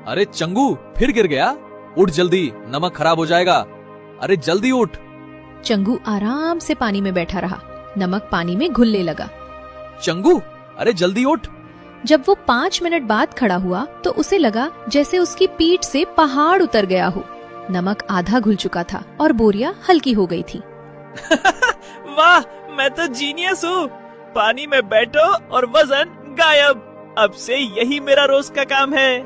अरे चंगू, फिर गिर गया? उठ जल्दी, नमक खराब हो जाएगा। अरे जल्दी उठ। चंगू आराम से पानी में बैठा रहा। नमक पानी में घुलने लगा। चंगू, अरे जल्दी उठ। जब वो 5 मिनट बाद खड़ा हुआ तो उसे लगा जैसे उसकी पीठ से पहाड़ उतर गया हो। नमक आधा घुल चुका था और बोरिया हल्की हो गई थी। वाह, मैं तो जीनियस हूँ। पानी में बैठो और वजन गायब। अब से यही मेरा रोज का काम है।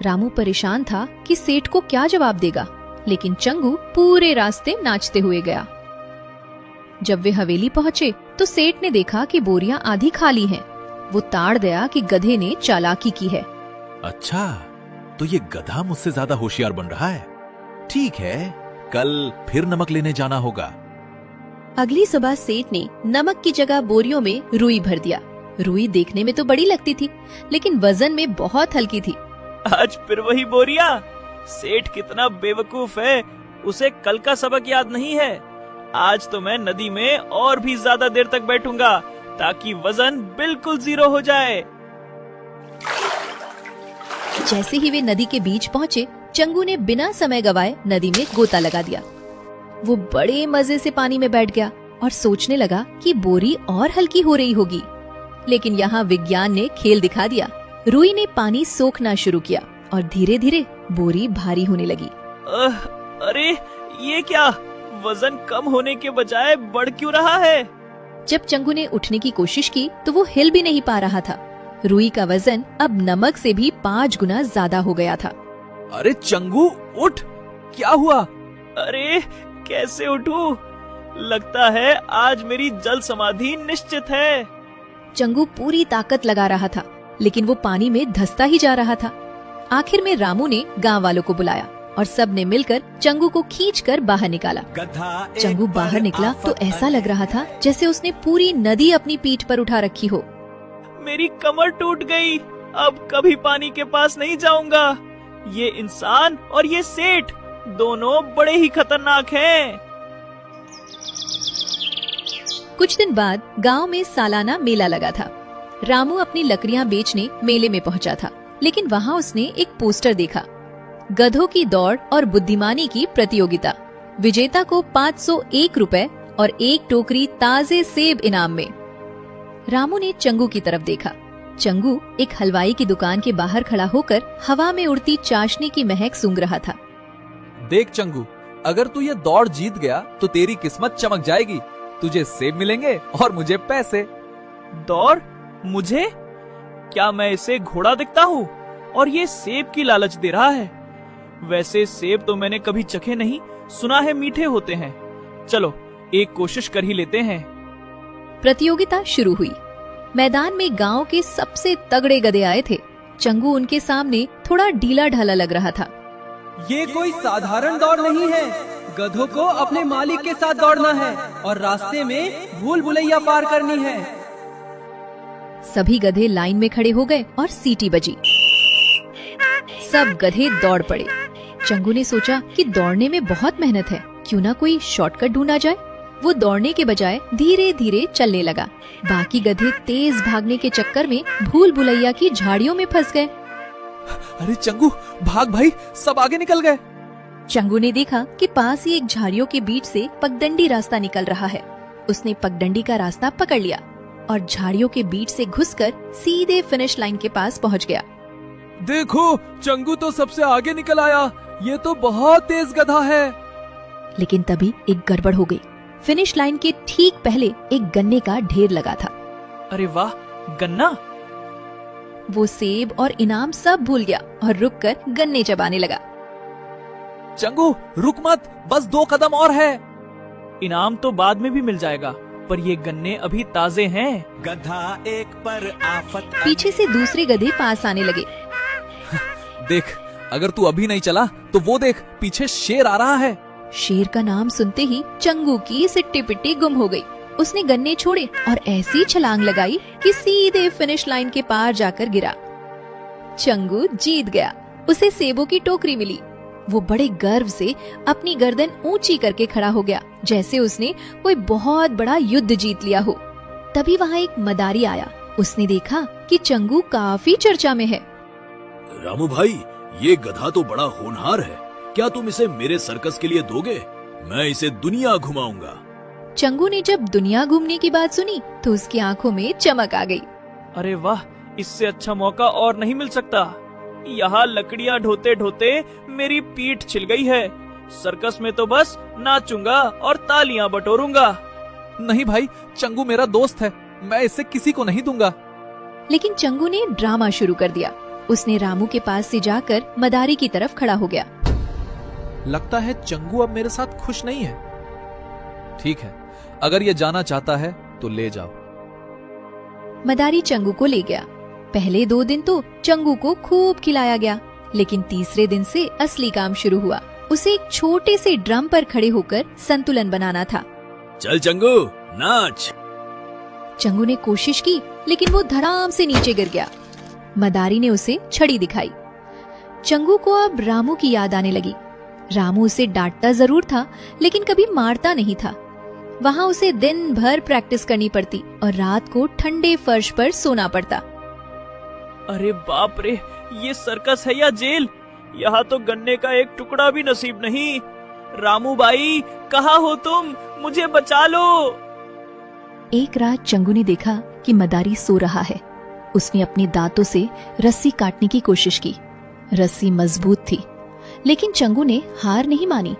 रामू परेशान था कि सेठ को क्या जवाब देगा, लेकिन चंगू पूरे रास्ते नाचते हुए गया। जब वे हवेली पहुँचे तो सेठ ने देखा कि बोरियां आधी खाली हैं। वो ताड़ गया कि गधे ने चालाकी की है। अच्छा, तो ये गधा मुझसे ज्यादा होशियार बन रहा है। ठीक है, कल फिर नमक लेने जाना होगा। अगली सुबह सेठ ने नमक की जगह बोरियों में रुई भर दिया। रुई देखने में तो बड़ी लगती थी, लेकिन वजन में बहुत हल्की थी। आज फिर वही बोरिया। सेठ कितना बेवकूफ है, उसे कल का सबक याद नहीं है। आज तो मैं नदी में और भी ज्यादा देर तक बैठूंगा ताकि वजन बिल्कुल 0 हो जाए। जैसे ही वे नदी के बीच पहुँचे, चंगू ने बिना समय गवाए नदी में गोता लगा दिया। वो बड़े मजे से पानी में बैठ गया और सोचने लगा कि बोरी और हल्की हो रही होगी। लेकिन यहाँ विज्ञान ने खेल दिखा दिया। रुई ने पानी सोखना शुरू किया और धीरे धीरे बोरी भारी होने लगी। अरे ये क्या, वजन कम होने के बजाय बढ़ क्यों रहा है? जब चंगू ने उठने की कोशिश की तो वो हिल भी नहीं पा रहा था। रुई का वजन अब नमक से भी 5 गुना ज्यादा हो गया था। अरे चंगू, उठ, क्या हुआ? अरे कैसे उठूं? लगता है आज मेरी जल समाधि निश्चित है। चंगू पूरी ताकत लगा रहा था, लेकिन वो पानी में धंसता ही जा रहा था। आखिर में रामू ने गांव वालों को बुलाया और सब ने मिलकर चंगू को खींचकर बाहर निकाला। चंगू बाहर निकला तो ऐसा लग रहा था जैसे उसने पूरी नदी अपनी पीठ पर उठा रखी हो। मेरी कमर टूट गई। अब कभी पानी के पास नहीं जाऊंगा। ये इंसान और ये सेठ दोनों बड़े ही खतरनाक हैं। कुछ दिन बाद गांव में सालाना मेला लगा था। रामू अपनी लकड़ियां बेचने मेले में पहुंचा था, लेकिन वहां उसने एक पोस्टर देखा। गधों की दौड़ और बुद्धिमानी की प्रतियोगिता। विजेता को 501 रुपए और 1 टोकरी ताजे सेब इनाम में। रामू ने चंगू की तरफ देखा। चंगू एक हलवाई की दुकान के बाहर खड़ा होकर हवा में उड़ती चाशनी की महक सूंघ रहा था। देख चंगू, अगर तू ये दौड़ जीत गया तो तेरी किस्मत चमक जाएगी। तुझे सेब मिलेंगे और मुझे पैसे। दौड़? मुझे? क्या मैं इसे घोड़ा दिखता हूँ और ये सेब की लालच दे रहा है? वैसे सेब तो मैंने कभी चखे नहीं, सुना है मीठे होते हैं। चलो एक कोशिश कर ही लेते हैं। प्रतियोगिता शुरू हुई। मैदान में गांव के सबसे तगड़े गधे आए थे। चंगू उनके सामने थोड़ा ढीला ढाला लग रहा था। ये कोई साधारण दौड़ नहीं है। गधों को अपने मालिक के साथ दौड़ना है और रास्ते में भूल भुलैया पार करनी है। सभी गधे लाइन में खड़े हो गए और सीटी बजी। सब गधे दौड़ पड़े। चंगू ने सोचा कि दौड़ने में बहुत मेहनत है, क्यों ना कोई शॉर्टकट ढूंढा जाए। वो दौड़ने के बजाय धीरे धीरे चलने लगा। बाकी गधे तेज भागने के चक्कर में भूल भुलैया की झाड़ियों में फंस गए। अरे चंगू, भाग भाई, सब आगे निकल गए। चंगू ने देखा कि पास ही एक झाड़ियों के बीच से पगडंडी रास्ता निकल रहा है। उसने पगडंडी का रास्ता पकड़ लिया और झाड़ियों के बीच से घुसकर सीधे फिनिश लाइन के पास पहुंच गया। देखो, चंगू तो सबसे आगे निकल आया। ये तो बहुत तेज गधा है। लेकिन तभी एक गड़बड़ हो गई। फिनिश लाइन के ठीक पहले एक गन्ने का ढेर लगा था। अरे वाह, गन्ना! वो सेब और इनाम सब भूल गया और रुककर गन्ने चबाने लगा। चंगू रुक मत, बस 2 कदम और है। इनाम तो बाद में भी मिल जाएगा, पर ये गन्ने अभी ताजे हैं। गधा एक पर आफत। पीछे से दूसरे गधे पास आने लगे। देख, अगर तू अभी नहीं चला तो वो देख, पीछे शेर आ रहा है। शेर का नाम सुनते ही चंगू की सिट्टी पिट्टी गुम हो गई। उसने गन्ने छोड़े और ऐसी छलांग लगाई कि सीधे फिनिश लाइन के पार जाकर गिरा। चंगू जीत गया। उसे सेबों की टोकरी मिली। वो बड़े गर्व से अपनी गर्दन ऊंची करके खड़ा हो गया, जैसे उसने कोई बहुत बड़ा युद्ध जीत लिया हो। तभी वहाँ एक मदारी आया। उसने देखा कि चंगू काफी चर्चा में है। रामू भाई, ये गधा तो बड़ा होनहार है, क्या तुम इसे मेरे सर्कस के लिए दोगे? मैं इसे दुनिया घुमाऊंगा। चंगू ने जब दुनिया घूमने की बात सुनी तो उसकी आंखों में चमक आ गई। अरे वाह, इससे अच्छा मौका और नहीं मिल सकता। यहाँ लकड़ियाँ ढोते ढोते मेरी पीठ छिल गई है। सर्कस में तो बस नाचूंगा और तालियां बटोरूंगा। नहीं भाई, चंगू मेरा दोस्त है, मैं इसे किसी को नहीं दूंगा। लेकिन चंगू ने ड्रामा शुरू कर दिया। उसने रामू के पास से जाकर मदारी की तरफ खड़ा हो गया। लगता है चंगू अब मेरे साथ खुश नहीं है। ठीक है, अगर ये जाना चाहता है तो ले जाओ। मदारी चंगू को ले गया। पहले 2 दिन तो चंगू को खूब खिलाया गया, लेकिन तीसरे दिन से असली काम शुरू हुआ। उसे एक छोटे से ड्रम पर खड़े होकर संतुलन बनाना था। चल चंगू, नाच। चंगू ने कोशिश की, लेकिन वो धड़ाम से नीचे गिर गया। मदारी ने उसे छड़ी दिखाई। चंगू को अब रामू की याद आने लगी। रामू उसे डांटता जरूर था, लेकिन कभी मारता नहीं था। वहाँ उसे दिन भर प्रैक्टिस करनी पड़ती और रात को ठंडे फर्श पर सोना पड़ता। अरे बाप रे, ये सर्कस है या जेल? यहाँ तो गन्ने का एक टुकड़ा भी नसीब नहीं। रामू भाई, कहाँ हो तुम? मुझे बचा लो। एक रात चंगू ने देखा कि मदारी सो रहा है। उसने अपने दांतों से रस्सी काटने की कोशिश की। रस्सी मजबूत थी, लेकिन चंगू ने हार नहीं मानी